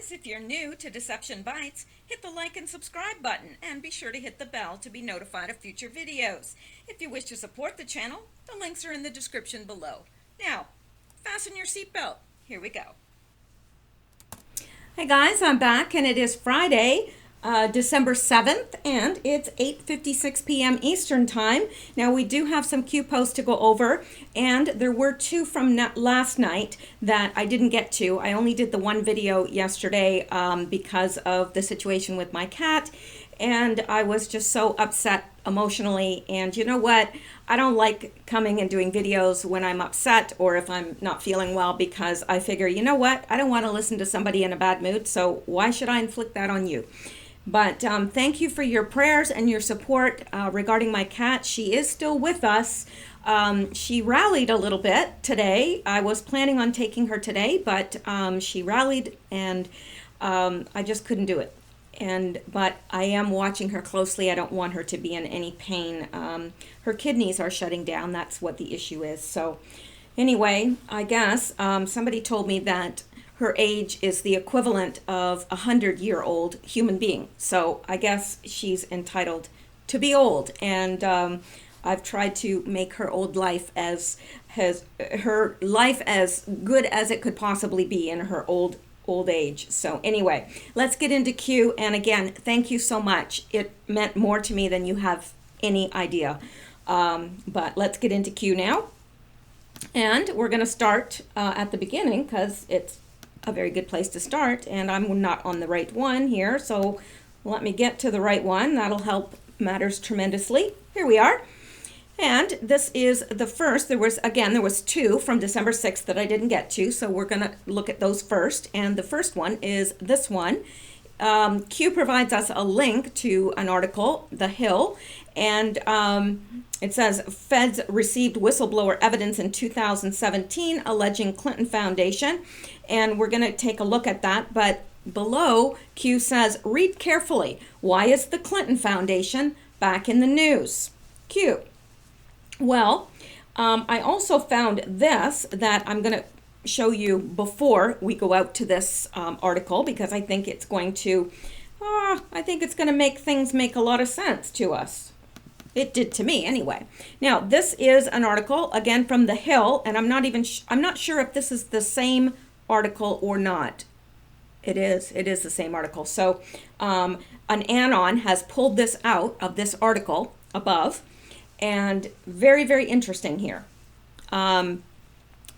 guys, if you're new to Deception Bytes, hit the like and subscribe button and be sure to hit the bell to be notified of future videos. If you wish to support the channel, the links are in the description below. Now, fasten your seatbelt. Here we go. Hey guys, I'm back and it is Friday, December 7th, and it's 8:56 p.m. Eastern Time. Now we do have some Q posts to go over, and there were two from last night that I didn't get to. I only did the one video yesterday because of the situation with my cat, and I was just so upset emotionally. And you know what? I don't like coming and doing videos when I'm upset or if I'm not feeling well, because I figure, you know what? I don't want to listen to somebody in a bad mood, so why should I inflict that on you? But thank you for your prayers and your support regarding my cat. She is still with us. She rallied a little bit today. I was planning on taking her today, but she rallied, and I just couldn't do it. But I am watching her closely. I don't want her to be in any pain. Her kidneys are shutting down. That's what the issue is. So anyway, I guess somebody told me that her age is the equivalent of a 100-year-old human being. So I guess she's entitled to be old. And I've tried to make her old life as good as it could possibly be in her old age. So anyway, let's get into Q. And again, thank you so much. It meant more to me than you have any idea. But let's get into Q now. And we're going to start at the beginning because it's a very good place to start, and I'm not on the right one here, so let me get to the right one. That'll help matters tremendously. Here we are, and this is the first. There was two from December 6th that I didn't get to, so we're going to look at those first. And the first one is this one. Q provides us a link to an article, The Hill, and it says feds received whistleblower evidence in 2017 alleging Clinton Foundation, and we're going to take a look at that. But below, Q says, read carefully. Why is the Clinton Foundation back in the news? Q. Well, I also found this that I'm going to show you before we go out to this article, because I think it's going to make things make a lot of sense to us. It did to me anyway. Now, this is an article again from The Hill, and I'm not sure if this is the same article or not. It is the same article. So an anon has pulled this out of this article above, and very, very interesting here.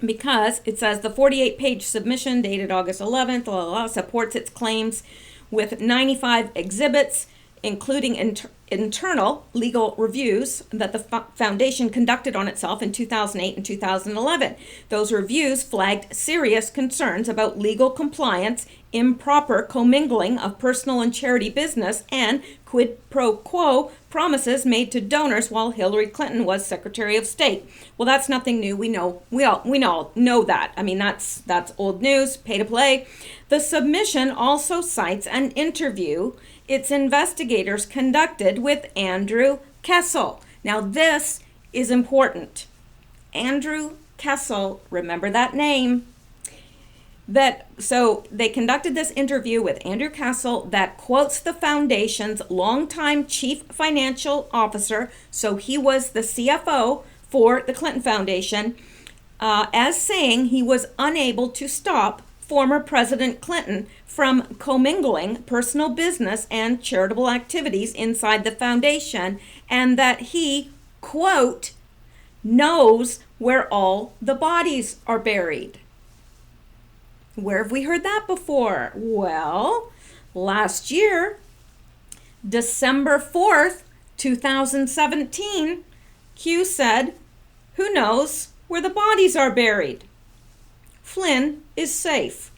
Because it says the 48-page submission dated August 11th supports its claims with 95 exhibits, including internal legal reviews that the foundation conducted on itself in 2008 and 2011. Those reviews flagged serious concerns about legal compliance, improper commingling of personal and charity business, and quid pro quo promises made to donors while Hillary Clinton was Secretary of State. Well, that's nothing new. We all know that. I mean, that's old news, pay to play. The submission also cites an interview its investigators conducted with Andrew Kessel. Now, this is important. Kessel, remember that name. So they conducted this interview with Andrew Kessel that quotes the foundation's longtime chief financial officer, so he was the CFO for the Clinton Foundation, as saying he was unable to stop former President Clinton from commingling personal business and charitable activities inside the foundation, and that he, quote, knows where all the bodies are buried. Where have we heard that before? Well, last year, December 4th, 2017, Q said, who knows where the bodies are buried? Flynn is safe.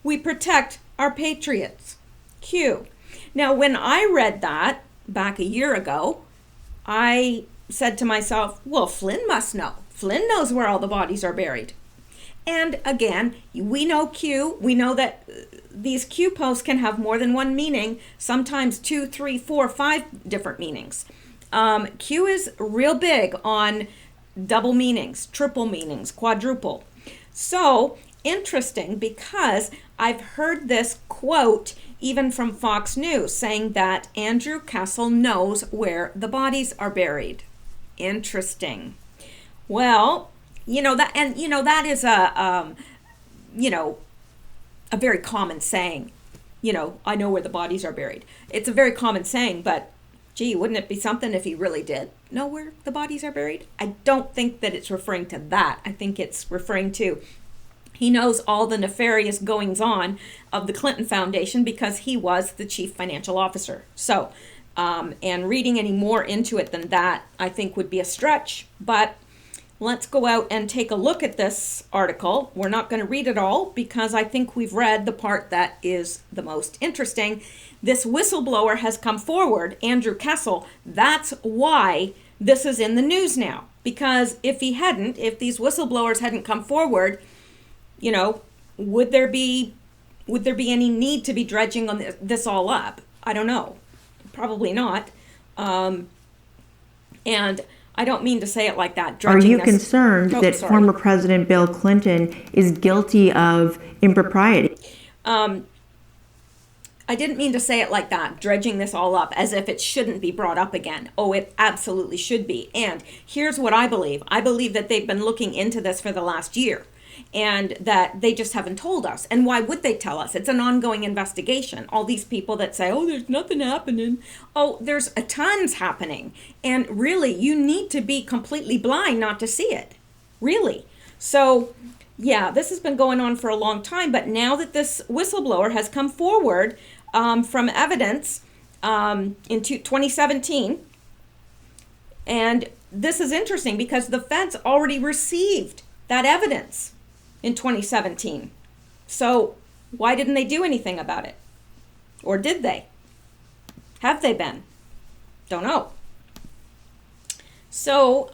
We protect our patriots. Q. Now, when I read that back a year ago, I said to myself, well, Flynn must know. Flynn knows where all the bodies are buried. And again, we know Q. We know that these Q posts can have more than one meaning, sometimes 2, 3, 4, 5 different meanings. Q is real big on double meanings, triple meanings, quadruple. So interesting because I've heard this quote even from Fox News saying that Andrew Kessel knows where the bodies are buried. Interesting. Well, that is a very common saying. I know where the bodies are buried. It's a very common saying, but gee, wouldn't it be something if he really did know where the bodies are buried? I don't think that it's referring to that. I think it's referring to he knows all the nefarious goings on of the Clinton Foundation because he was the chief financial officer. So, and reading any more into it than that, I think would be a stretch. But let's go out and take a look at this article. We're not going to read it all because I think we've read the part that is the most interesting. This whistleblower has come forward, Andrew Kessel. That's why this is in the news now. Because if these whistleblowers hadn't come forward, would there be any need to be dredging on this all up? I don't know. Probably not. And I don't mean to say it like that. Are you concerned that former President Bill Clinton is guilty of impropriety? I didn't mean to say it like that, dredging this all up as if it shouldn't be brought up again. Oh, it absolutely should be. And here's what I believe. I believe that they've been looking into this for the last year and that they just haven't told us. And why would they tell us? It's an ongoing investigation. All these people that say, oh, there's nothing happening. Oh, there's a tons happening. And really, you need to be completely blind not to see it. Really. So, yeah, this has been going on for a long time. But now that this whistleblower has come forward from evidence in 2017, and this is interesting because the feds already received that evidence in 2017. So why didn't they do anything about it? Or did they? Have they been? Don't know. So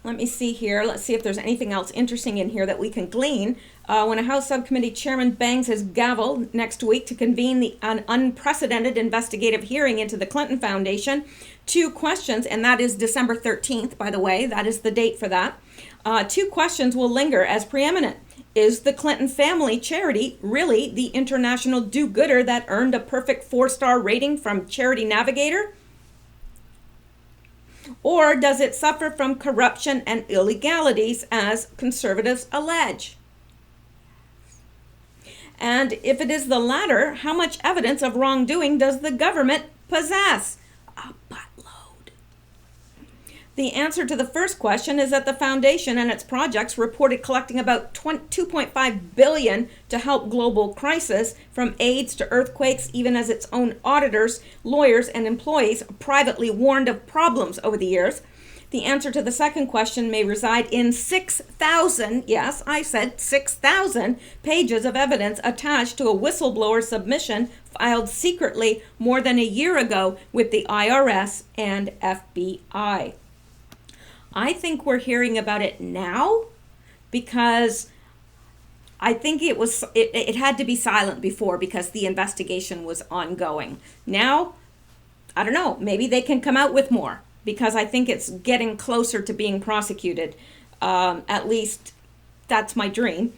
let me see here. Let's see if there's anything else interesting in here that we can glean. When a House subcommittee chairman bangs his gavel next week to convene an unprecedented investigative hearing into the Clinton Foundation, 2 questions, and that is December 13th, by the way. That is the date for that. 2 questions will linger as preeminent. Is the Clinton family charity really the international do-gooder that earned a perfect 4-star rating from Charity Navigator? Or does it suffer from corruption and illegalities as conservatives allege? And if it is the latter, how much evidence of wrongdoing does the government possess? A buttload. The answer to the first question is that the foundation and its projects reported collecting about $2.5 billion to help global crisis, from AIDS to earthquakes, even as its own auditors, lawyers, and employees privately warned of problems over the years. The answer to the second question may reside in 6,000, yes, I said 6,000 pages of evidence attached to a whistleblower submission filed secretly more than a year ago with the IRS and FBI. I think we're hearing about it now because I think it had to be silent before because the investigation was ongoing. Now, I don't know, maybe they can come out with more because I think it's getting closer to being prosecuted. At least that's my dream.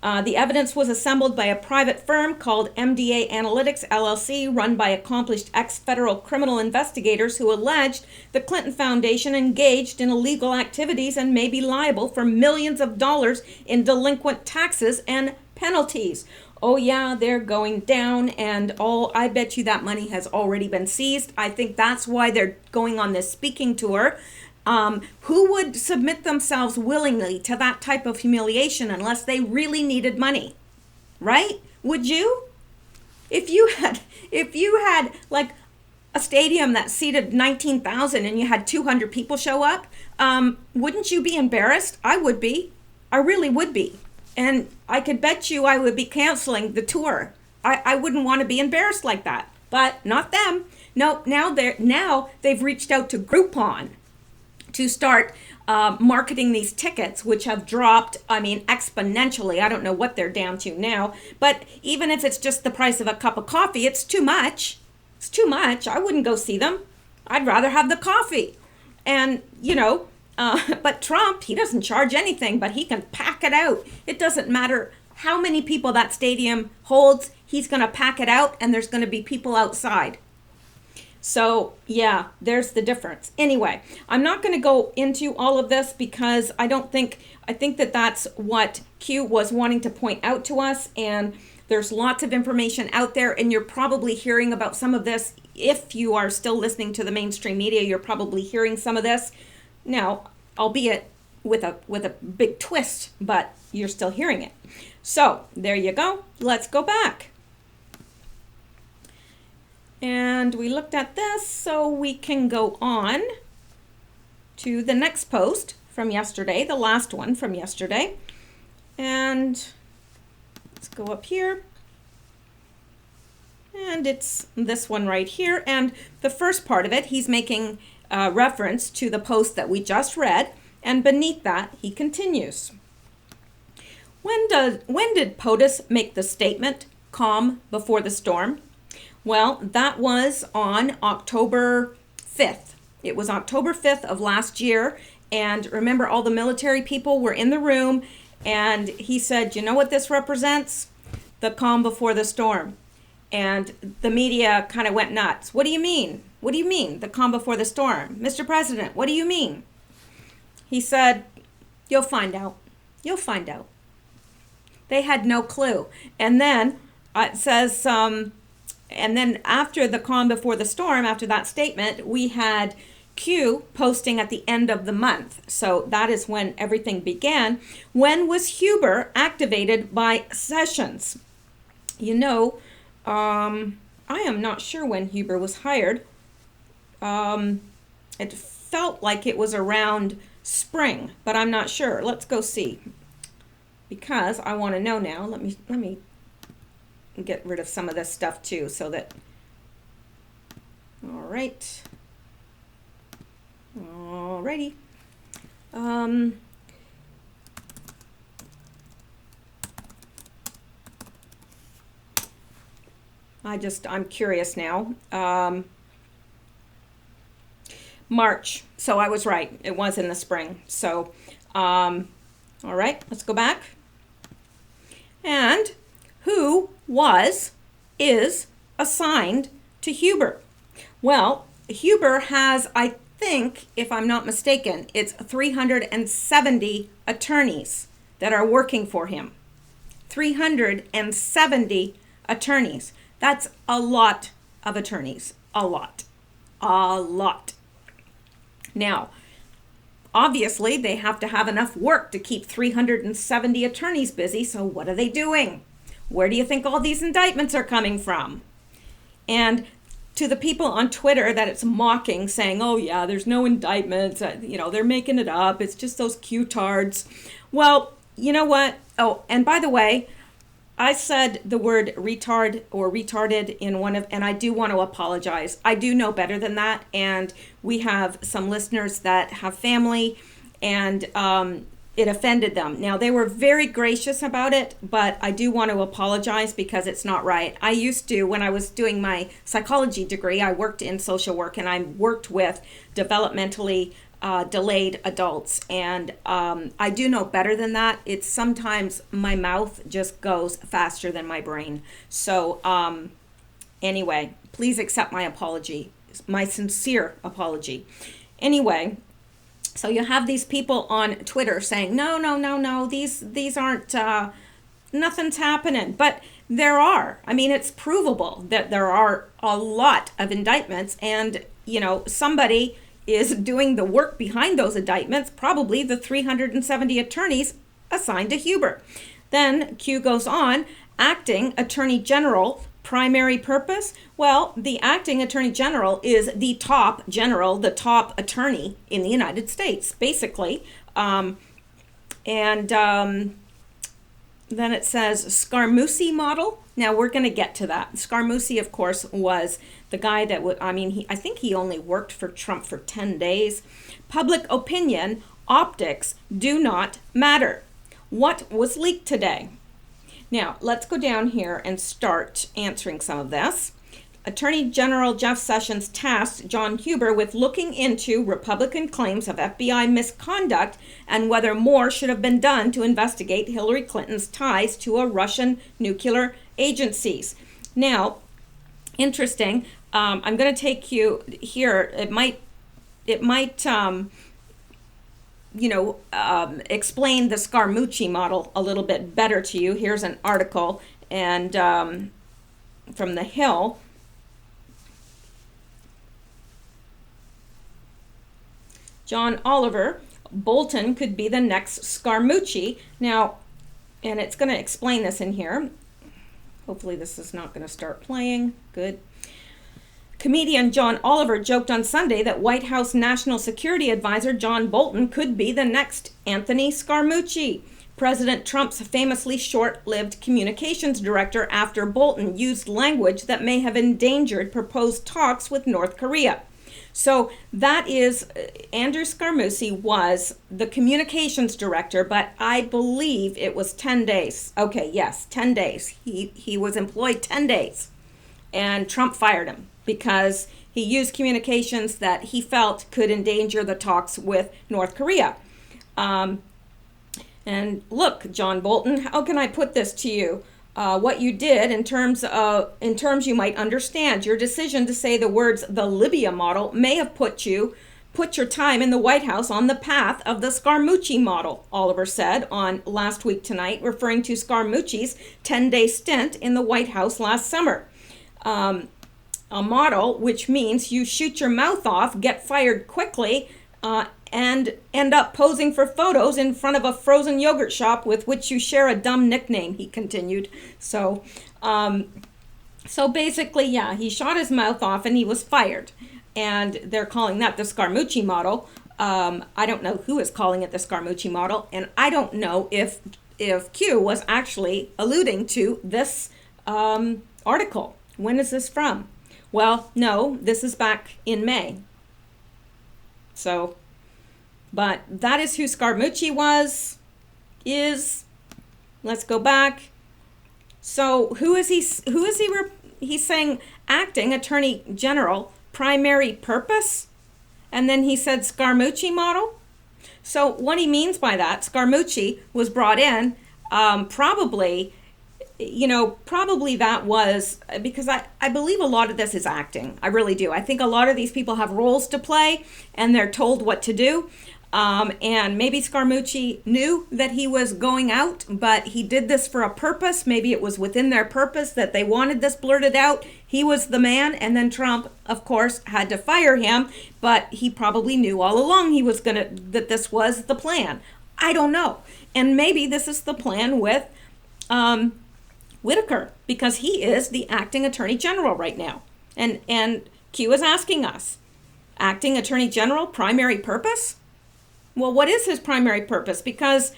The evidence was assembled by a private firm called MDA Analytics, LLC, run by accomplished ex-federal criminal investigators who alleged the Clinton Foundation engaged in illegal activities and may be liable for millions of dollars in delinquent taxes and penalties. Oh yeah, they're going down, and I bet you that money has already been seized. I think that's why they're going on this speaking tour. Who would submit themselves willingly to that type of humiliation unless they really needed money? Right? Would you? If you had like a stadium that seated 19,000 and you had 200 people show up, wouldn't you be embarrassed? I would be. I really would be. And I could bet you I would be canceling the tour. I wouldn't want to be embarrassed like that. But not them. No, now they've reached out to Groupon to start marketing these tickets, which have dropped, exponentially. I don't know what they're down to now. But even if it's just the price of a cup of coffee, it's too much. It's too much. I wouldn't go see them. I'd rather have the coffee. And, But Trump, he doesn't charge anything, but he can pack it out. It doesn't matter how many people that stadium holds, he's going to pack it out, and there's going to be people outside. So yeah, there's the difference. Anyway, I'm not going to go into all of this because I think that that's what Q was wanting to point out to us, and there's lots of information out there, and you're probably hearing about some of this. If you are still listening to the mainstream media, you're probably hearing some of this. Now, albeit with a big twist, but you're still hearing it. So there you go. Let's go back. And we looked at this, so we can go on to the next post from yesterday, the last one from yesterday. And let's go up here. And it's this one right here. And the first part of it, he's making reference to the post that we just read. And beneath that, he continues. When did POTUS make the statement, calm before the storm? Well, that was on October 5th. It was October 5th of last year. And remember, all the military people were in the room. And he said, you know what this represents? The calm before the storm. And the media kind of went nuts. What do you mean? What do you mean, the calm before the storm? Mr. President, what do you mean? He said, you'll find out. You'll find out. They had no clue. And then it says, and then after the calm before the storm, after that statement, we had Q posting at the end of the month. So that is when everything began. When was Huber activated by Sessions? You know, I am not sure when Huber was hired. It felt like it was around spring, but I'm not sure. Let's go see. Because I want to know now. Let me get rid of some of this stuff too, so that, all right. Alrighty. I'm curious now. March. So I was right. It was in the spring. So, all right, let's go back. And who is assigned to Huber? Well, Huber has, I think, if I'm not mistaken, it's 370 attorneys that are working for him. 370 attorneys. That's a lot of attorneys. A lot. Now, obviously, they have to have enough work to keep 370 attorneys busy, so what are they doing? Where do you think all these indictments are coming from? And to the people on Twitter that it's mocking, saying, oh yeah, there's no indictments, they're making it up, it's just those Q-tards. Well, you know what? Oh, and by the way, I said the word retard or retarded in one of, and I do want to apologize. I do know better than that, and we have some listeners that have family, and it offended them. Now, they were very gracious about it, but I do want to apologize because it's not right. I used to, when I was doing my psychology degree, I worked in social work, and I worked with developmentally delayed adults, and I do know better than that. It's sometimes my mouth just goes faster than my brain. So anyway, please accept my apology, my sincere apology. Anyway, so you have these people on Twitter saying, no, these aren't, nothing's happening. But there are. I mean, it's provable that there are a lot of indictments, and, somebody is doing the work behind those indictments, probably the 370 attorneys assigned to Huber. Then Q goes on, acting attorney general, primary purpose? Well, the acting attorney general is the top general, the top attorney in the United States, basically. Then it says Scaramucci model. Now we're going to get to that. Scaramucci, of course, was the guy that would, I think he only worked for Trump for 10 days. Public opinion, optics do not matter. What was leaked today? Now, let's go down here and start answering some of this. Attorney General Jeff Sessions tasked John Huber with looking into Republican claims of FBI misconduct and whether more should have been done to investigate Hillary Clinton's ties to a Russian nuclear agencies. Now, interesting. I'm going to take you here. It might explain the Scaramucci model a little bit better to you. Here's an article and from The Hill. John Oliver, Bolton could be the next Scaramucci. Now, and it's going to explain this in here. Hopefully this is not going to start playing. Good. Comedian John Oliver joked on Sunday that White House National Security Advisor John Bolton could be the next Anthony Scaramucci, President Trump's famously short-lived communications director, after Bolton used language that may have endangered proposed talks with North Korea. So that is, Andrew Scaramucci was the communications director, but I believe it was 10 days. Okay, yes, 10 days. He was employed 10 days, and Trump fired him because he used communications that he felt could endanger the talks with North Korea. And look, John Bolton, how can I put this to you? What you did in terms you might understand. Your decision to say the words "the Libya model" may have put your time in the White House on the path of the Scaramucci model, Oliver said on Last Week Tonight, referring to Scaramucci's 10-day stint in the White House last summer. A model which means you shoot your mouth off, get fired quickly, and end up posing for photos in front of a frozen yogurt shop with which you share a dumb nickname, he continued. So basically, yeah, he shot his mouth off and he was fired. And they're calling that the Scaramucci model. I don't know who is calling it the Scaramucci model, and I don't know if Q was actually alluding to this article. When is this from? Well, no, this is back in May. So, but that is who Scaramucci is. Let's go back. So who is he? He's saying acting attorney general, primary purpose. And then he said Scaramucci model. So what he means by that, Scaramucci was brought in, probably that was because I believe a lot of this is acting. I really do. I think a lot of these people have roles to play and they're told what to do. And maybe Scaramucci knew that he was going out, but he did this for a purpose. Maybe it was within their purpose that they wanted this blurted out. He was the man, and then Trump, of course, had to fire him, but he probably knew all along that this was the plan. I don't know. And maybe this is the plan with Whitaker, because he is the acting attorney general right now. And Q is asking us, acting attorney general, primary purpose? Well, what is his primary purpose? Because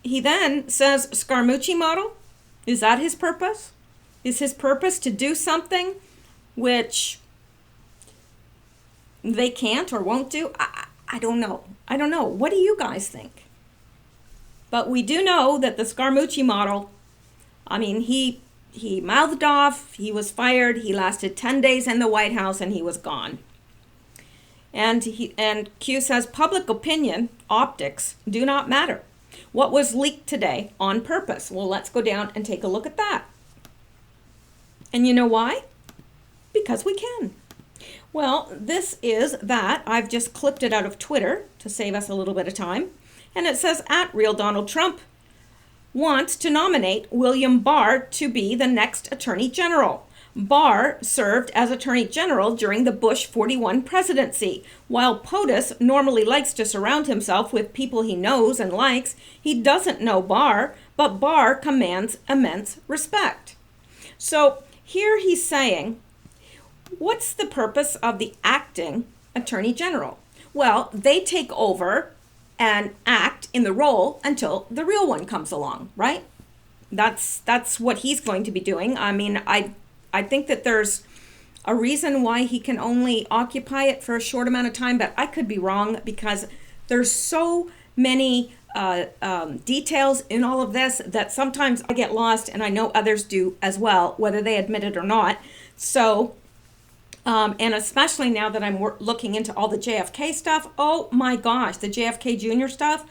he then says Scaramucci model. Is that his purpose? Is his purpose to do something which they can't or won't do? I don't know. I don't know. What do you guys think? But we do know that the Scaramucci model, I mean, he mouthed off, he was fired, he lasted 10 days in the White House, and he was gone. And Q says public opinion, optics, do not matter. What was leaked today on purpose? Well, let's go down and take a look at that. And you know why? Because we can. Well, this is that. I've just clipped it out of Twitter to save us a little bit of time. And it says, @RealDonaldTrump wants to nominate William Barr to be the next Attorney General. Barr served as Attorney General during the Bush 41 presidency. While POTUS normally likes to surround himself with people he knows and likes, he doesn't know Barr, but Barr commands immense respect. So here he's saying, what's the purpose of the acting Attorney General? Well, they take over and act in the role until the real one comes along, right? That's what he's going to be doing. I mean, I think that there's a reason why he can only occupy it for a short amount of time, but I could be wrong because there's so many details in all of this that sometimes I get lost, and I know others do as well, whether they admit it or not. So, and especially now that I'm looking into all the JFK stuff, oh my gosh, the JFK Jr. stuff,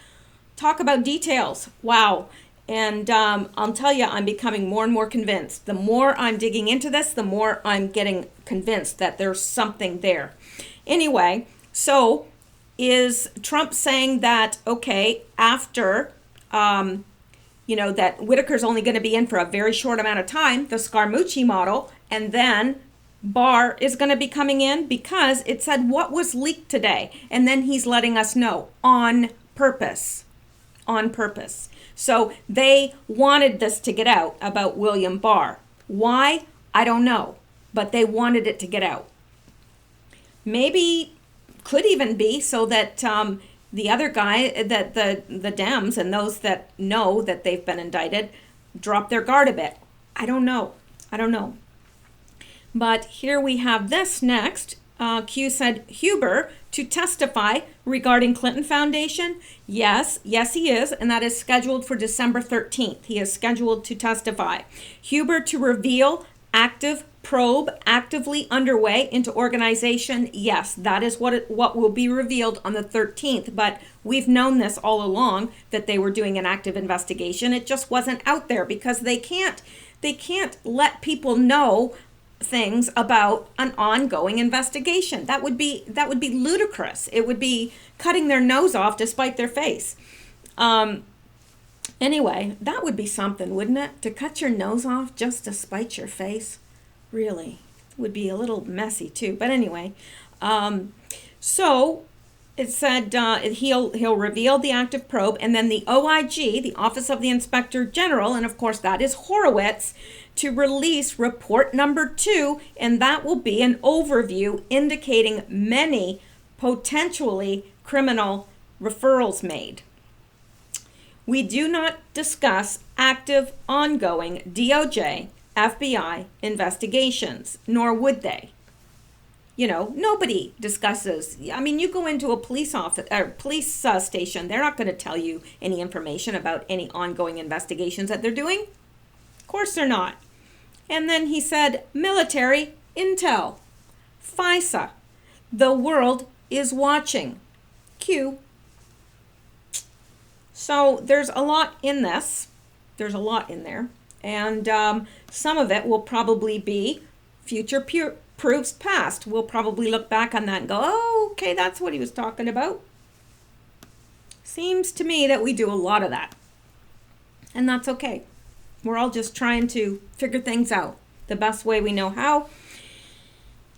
talk about details. Wow. And I'll tell you, I'm becoming more and more convinced. The more I'm digging into this, the more I'm getting convinced that there's something there. Anyway, so is Trump saying that, okay, after, that Whitaker's only going to be in for a very short amount of time, the Scaramucci model, and then Barr is going to be coming in? Because it said what was leaked today. And then he's letting us know on purpose. On purpose. So they wanted this to get out about William Barr. Why? I don't know. But they wanted it to get out. Maybe could even be so that the other guy, that the Dems and those that know that they've been indicted, drop their guard a bit. I don't know. But here we have this next. Q said, Huber to testify regarding Clinton Foundation. Yes, he is, and that is scheduled for December 13th. He is scheduled to testify. Huber to reveal active probe actively underway into organization. Yes, that is what will be revealed on the 13th, but we've known this all along, that they were doing an active investigation. It just wasn't out there because they can't let people know things about an ongoing investigation. That would be ludicrous. It would be cutting their nose off to spite their face. Anyway, that would be something, wouldn't it? To cut your nose off just to spite your face? Really? Would be a little messy too. But anyway, so it said he'll reveal the active probe, and then the OIG, the Office of the Inspector General, and of course that is Horowitz, to release report number 2, and that will be an overview indicating many potentially criminal referrals made. We do not discuss active, ongoing DOJ, FBI investigations, nor would they. Nobody discusses. I mean, you go into a police office or police station, they're not going to tell you any information about any ongoing investigations that they're doing. Of course they're not. And then he said, military intel, FISA, the world is watching. Q. So there's a lot in this. There's a lot in there. And some of it will probably be future proves past. We'll probably look back on that and go, oh, okay, that's what he was talking about. Seems to me that we do a lot of that. And that's okay. We're all just trying to figure things out the best way we know how.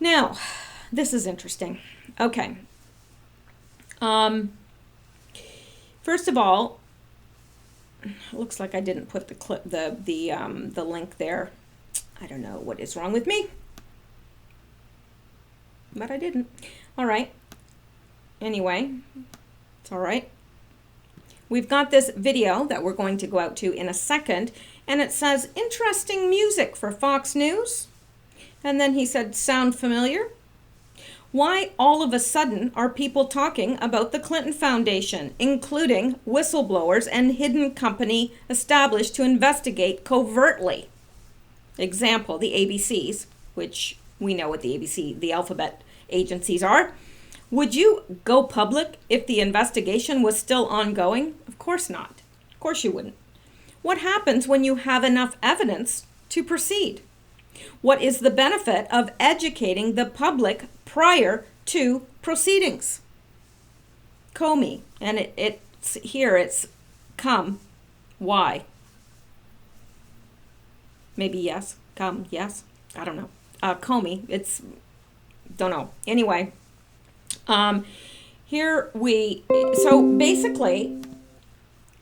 Now, this is interesting. Okay. First of all, looks like I didn't put the link there. I don't know what is wrong with me, but I didn't. All right. Anyway, it's all right. We've got this video that we're going to go out to in a second, and it says, interesting music for Fox News. And then he said, sound familiar? Why all of a sudden are people talking about the Clinton Foundation, including whistleblowers and hidden company established to investigate covertly? Example, the ABCs, which we know what the alphabet agencies are. Would you go public if the investigation was still ongoing? Of course not. Of course you wouldn't. What happens when you have enough evidence to proceed? What is the benefit of educating the public prior to proceedings? Comey, and it's here, it's come. Why? Maybe yes, come, yes. I don't know. Comey, it's, don't know. Anyway. So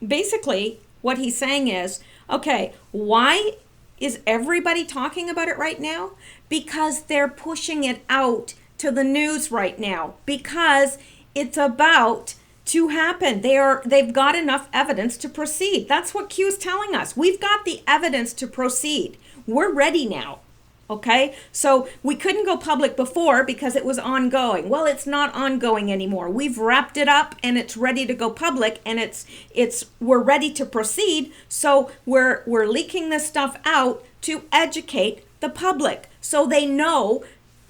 basically what he's saying is, okay, why is everybody talking about it right now? Because they're pushing it out to the news right now, because it's about to happen. They've got enough evidence to proceed. That's what Q is telling us. We've got the evidence to proceed. We're ready now. Okay, so we couldn't go public before because it was ongoing. Well, it's not ongoing anymore. We've wrapped it up and it's ready to go public, and we're ready to proceed. So we're leaking this stuff out to educate the public so they know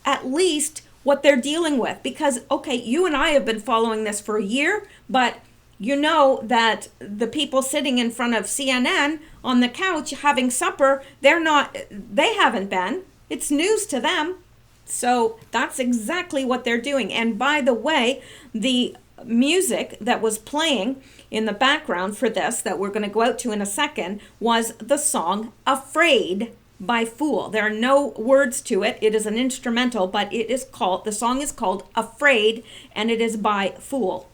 at least what they're dealing with. Because, okay, you and I have been following this for a year, but you know that the people sitting in front of CNN on the couch having supper, they haven't been. It's news to them. So that's exactly what they're doing. And by the way, the music that was playing in the background for this, that we're going to go out to in a second, was the song Afraid by Fool. There are no words to it. It is an instrumental, but the song is called Afraid, and it is by Fool.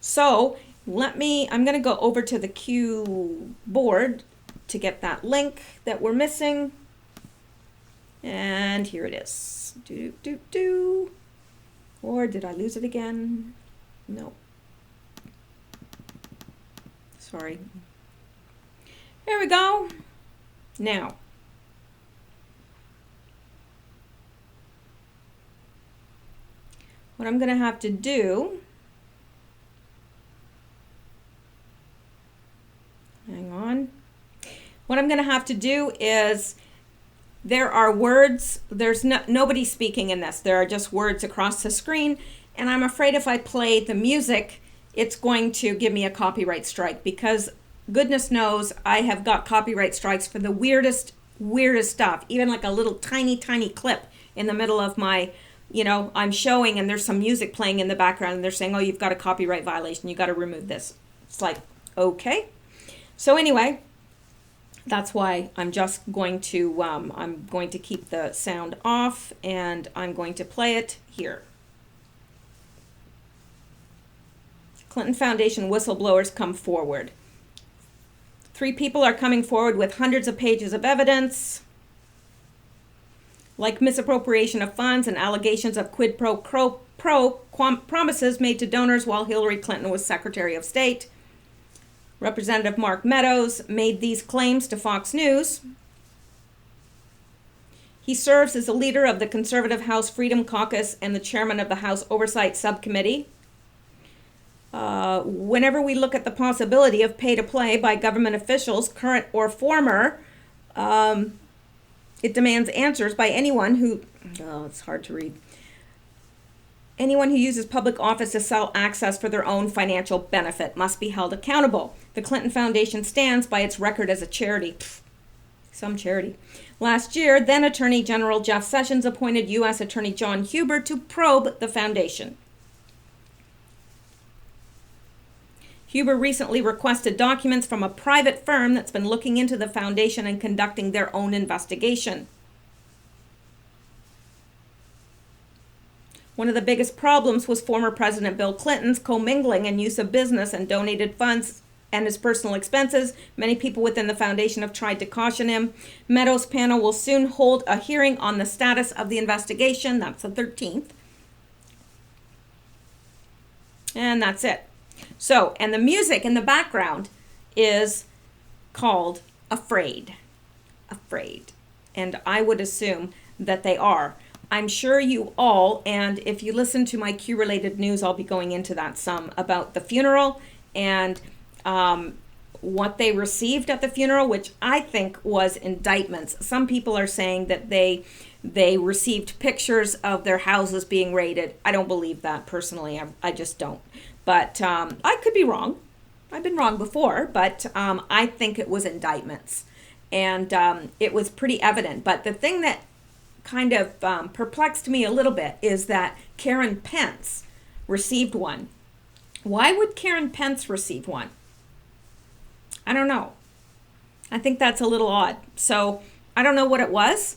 So I'm going to go over to the Q board to get that link that we're missing. And here it is. Or did I lose it again? No. Sorry. Here we go. Now, what I'm going to have to do, hang on. What I'm going to have to do is, there are words, there's nobody speaking in this. There are just words across the screen, and I'm afraid if I play the music, it's going to give me a copyright strike, because goodness knows I have got copyright strikes for the weirdest stuff, even like a little tiny clip in the middle of my, I'm showing and there's some music playing in the background and they're saying, oh, you've got a copyright violation, you got to remove this. It's like, okay. So anyway, that's why I'm just going to, I'm going to keep the sound off and I'm going to play it here. Clinton Foundation whistleblowers come forward. 3 people are coming forward with hundreds of pages of evidence, like misappropriation of funds and allegations of quid pro quo promises made to donors while Hillary Clinton was Secretary of State. Representative Mark Meadows made these claims to Fox News. He serves as the leader of the conservative House Freedom Caucus and the chairman of the House Oversight Subcommittee. Whenever we look at the possibility of pay-to-play by government officials, current or former, it demands answers by anyone who, it's hard to read, anyone who uses public office to sell access for their own financial benefit must be held accountable. The Clinton Foundation stands by its record as a charity. Some charity. Last year, then Attorney General Jeff Sessions appointed U.S. Attorney John Huber to probe the foundation. Huber recently requested documents from a private firm that's been looking into the foundation and conducting their own investigation. One of the biggest problems was former President Bill Clinton's commingling and use of business and donated funds and his personal expenses. Many people within the foundation have tried to caution him. Meadows' panel will soon hold a hearing on the status of the investigation. That's the 13th. And that's it. So, and the music in the background is called Afraid. Afraid. And I would assume that they are. I'm sure you all, and if you listen to my Q-related news, I'll be going into that some, about the funeral and what they received at the funeral, which I think was indictments. Some people are saying that they received pictures of their houses being raided. I don't believe that personally. I just don't. But I could be wrong. I've been wrong before, but I think it was indictments. And it was pretty evident. But the thing that kind of perplexed me a little bit is that Karen Pence received one. Why would Karen Pence receive one? I don't know. I think that's a little odd. So I don't know what it was,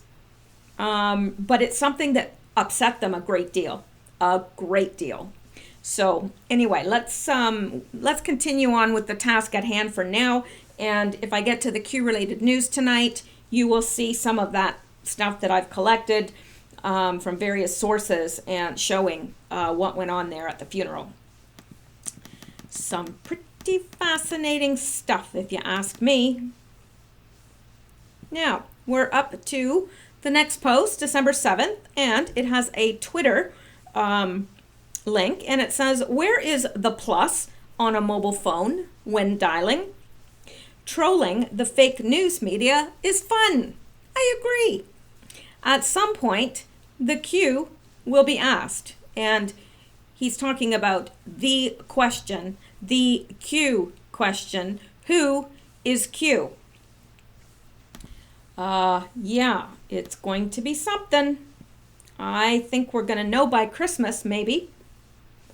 but it's something that upset them a great deal. A great deal. So anyway, let's continue on with the task at hand for now. And if I get to the Q-related news tonight, you will see some of that stuff that I've collected from various sources and showing what went on there at the funeral. Some pretty fascinating stuff, if you ask me. Now, we're up to the next post, December 7th, and it has a Twitter link, and it says, where is the plus on a mobile phone when dialing? Trolling the fake news media is fun. I agree. At some point, the Q will be asked, and he's talking about the question, the Q question. Who is Q? Yeah, it's going to be something. I think we're going to know by Christmas, maybe.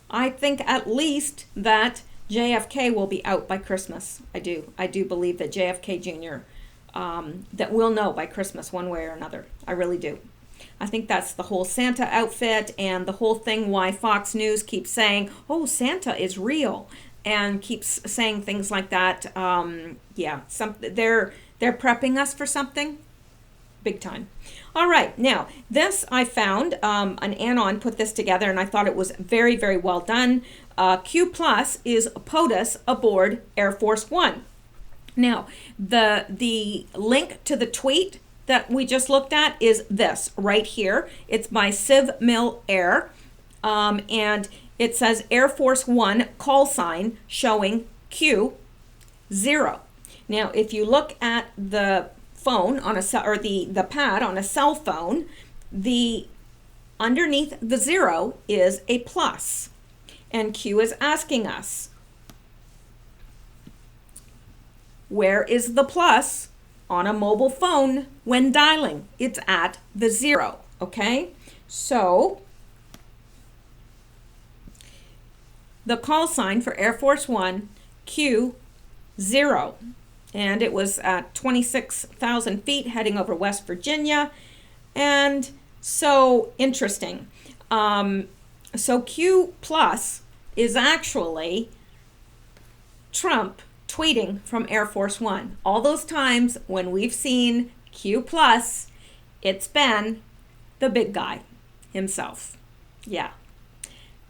I think at least that JFK will be out by Christmas. I do believe that JFK Jr., that we'll know by Christmas one way or another. I really do. I think that's the whole Santa outfit and the whole thing why Fox News keeps saying, oh, Santa is real, and keeps saying things like that. Yeah, they're prepping us for something big time. All right, now this I found, an Anon put this together, and I thought it was very, very well done. Q plus is POTUS aboard Air Force One. Now, the link to the tweet that we just looked at is this right here. It's by Civ Mil Air, and it says Air Force One call sign showing Q0. Now, if you look at the phone on the pad on a cell phone, the underneath the 0 is a plus, and Q is asking us, where is the plus on a mobile phone when dialing? It's at the 0, okay? So the call sign for Air Force One, Q0, and it was at 26,000 feet heading over West Virginia, and so interesting. So Q plus is actually Trump tweeting from Air Force One. All those times when we've seen Q plus, it's been the big guy himself. Yeah.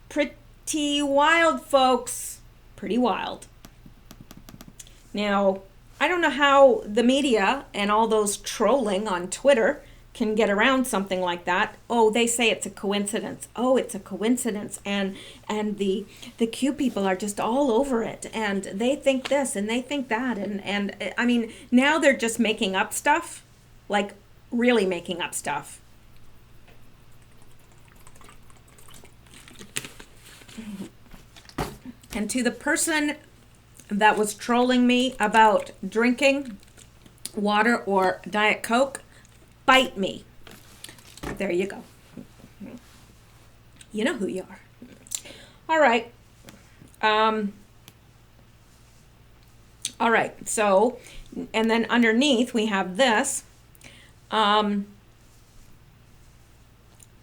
Pretty wild, folks. Pretty wild. Now, I don't know how the media and all those trolling on Twitter can get around something like that. Oh, they say it's a coincidence. Oh, it's a coincidence. And the Q people are just all over it. And they think this and they think that. And I mean, now they're just making up stuff, like really making up stuff. And to the person that was trolling me about drinking water or Diet Coke, bite me. There you go. You know who you are. All right. All right. So, and then underneath we have this.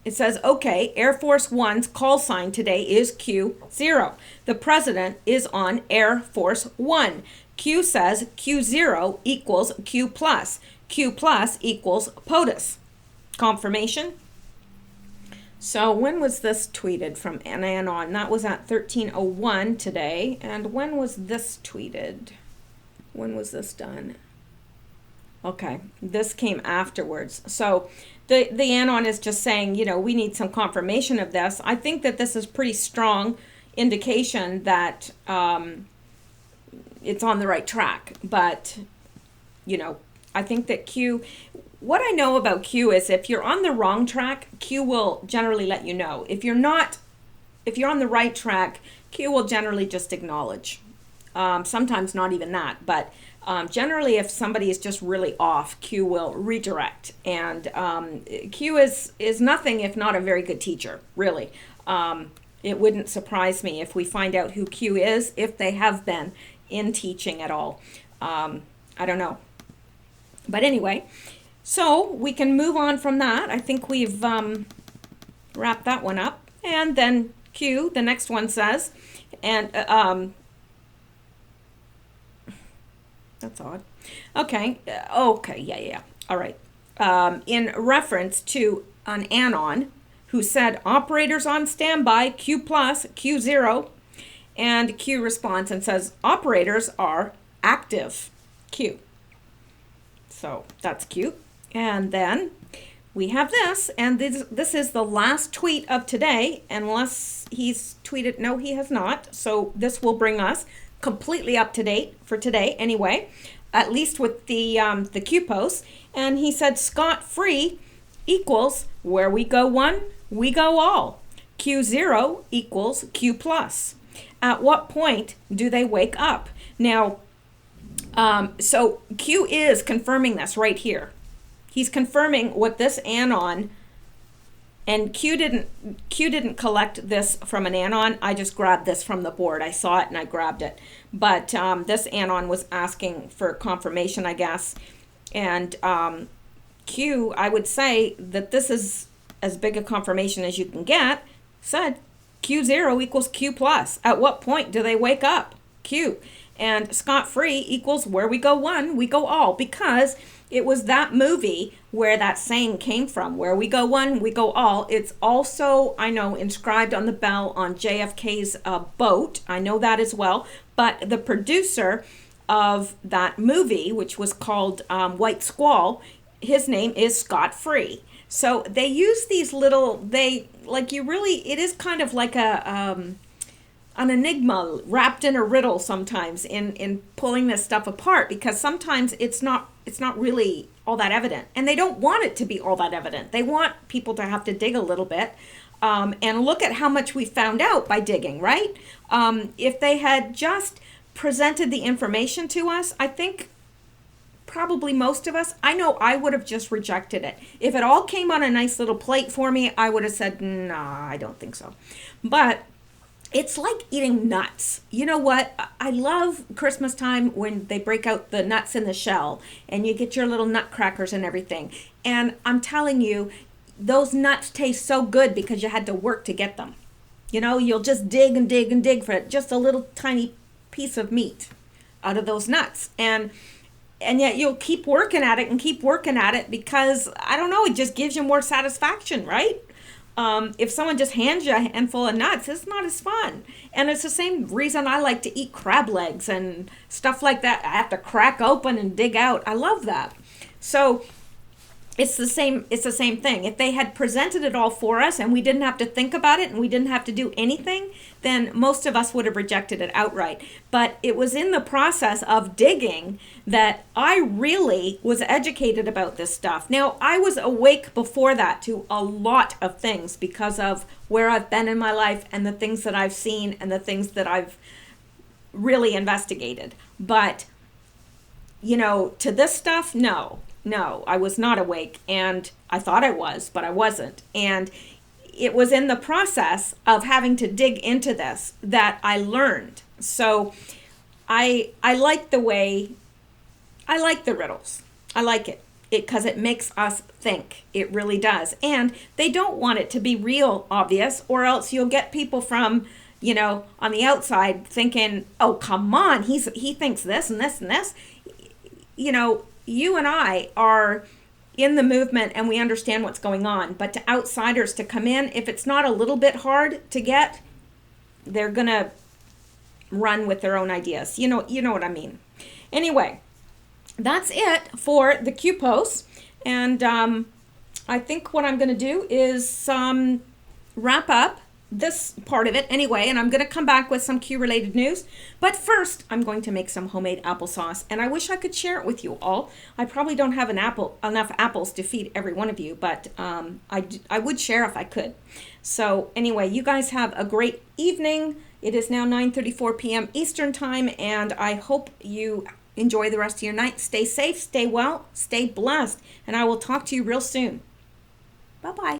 It says, okay, Air Force One's call sign today is Q0. The president is on Air Force One. Q says Q0 equals Q plus. Q plus equals POTUS. Confirmation? So when was this tweeted from Anon? That was at 13:01 today. And when was this tweeted? When was this done? Okay, this came afterwards. So the Anon is just saying, you know, we need some confirmation of this. I think that this is pretty strong indication that it's on the right track. But, you know, I think that what I know about Q is if you're on the wrong track, Q will generally let you know. If you're on the right track, Q will generally just acknowledge. Sometimes not even that, but generally if somebody is just really off, Q will redirect. And Q is nothing if not a very good teacher, really. It wouldn't surprise me if we find out who Q is, if they have been in teaching at all. I don't know. But anyway, so we can move on from that. I think we've wrapped that one up. And then Q, the next one says, and that's odd. Okay. Okay. Yeah. All right. In reference to an Anon who said operators on standby, Q plus, Q0, and Q responds and says operators are active, Q. So that's cute. And then we have this, and this is the last tweet of today, unless he's tweeted. No, he has not. So this will bring us completely up to date for today anyway. at least with the Q post, and he said scot-free equals where we go one, we go all. Q0 equals Q plus. At what point do they wake up? Now, so Q is confirming this right here. He's confirming what this anon, and Q didn't collect this from an anon. I just grabbed this from the board. I saw it and I grabbed it. But this anon was asking for confirmation, I guess. And Q, I would say that this is as big a confirmation as you can get. Said Q0 equals Q plus. At what point do they wake up? Q. And scot-free equals where we go one, we go all, because it was that movie where that saying came from, where we go one, we go all. It's also, I know, inscribed on the bell on JFK's boat. I know that as well. But the producer of that movie, which was called White Squall, his name is Scot-Free. So they use these little, it is kind of like an enigma wrapped in a riddle sometimes in pulling this stuff apart, because sometimes it's not really all that evident, and they don't want it to be all that evident. They want people to have to dig a little bit and look at how much we found out by digging, right? If they had just presented the information to us, I think probably most of us, I know I would have just rejected it. If it all came on a nice little plate for me, I would have said, nah, I don't think so. But it's like eating nuts. You know what? I love Christmas time when they break out the nuts in the shell and you get your little nutcrackers and everything. And I'm telling you, those nuts taste so good because you had to work to get them. You know, you'll just dig and dig and dig for just a little tiny piece of meat out of those nuts. And yet you'll keep working at it and keep working at it because, I don't know, it just gives you more satisfaction, right? If someone just hands you a handful of nuts, it's not as fun. And it's the same reason I like to eat crab legs and stuff like that. I have to crack open and dig out. I love that. So it's the same thing. If they had presented it all for us and we didn't have to think about it and we didn't have to do anything, then most of us would have rejected it outright. But it was in the process of digging that I really was educated about this stuff. Now, I was awake before that to a lot of things because of where I've been in my life and the things that I've seen and the things that I've really investigated. But, you know, to this stuff, no, I was not awake, and I thought I was, but I wasn't. And it was in the process of having to dig into this that I learned. So I like the riddles. I like it because it makes us think. It really does. And they don't want it to be real obvious, or else you'll get people from, you know, on the outside thinking, oh, come on, he thinks this and this and this. You know, you and I are in the movement and we understand what's going on. But to outsiders to come in, if it's not a little bit hard to get, they're going to run with their own ideas. You know what I mean. Anyway, that's it for the Q posts. And I think what I'm going to do is wrap up this part of it anyway, and I'm going to come back with some Q related news. But first, I'm going to make some homemade applesauce, and I wish I could share it with you all. I probably don't have enough apples to feed every one of you, but I would share if I could. So anyway, you guys have a great evening. It is now 9:34 p.m. Eastern time, and I hope you enjoy the rest of your night. Stay safe, stay well, stay blessed, and I will talk to you real soon. Bye-bye.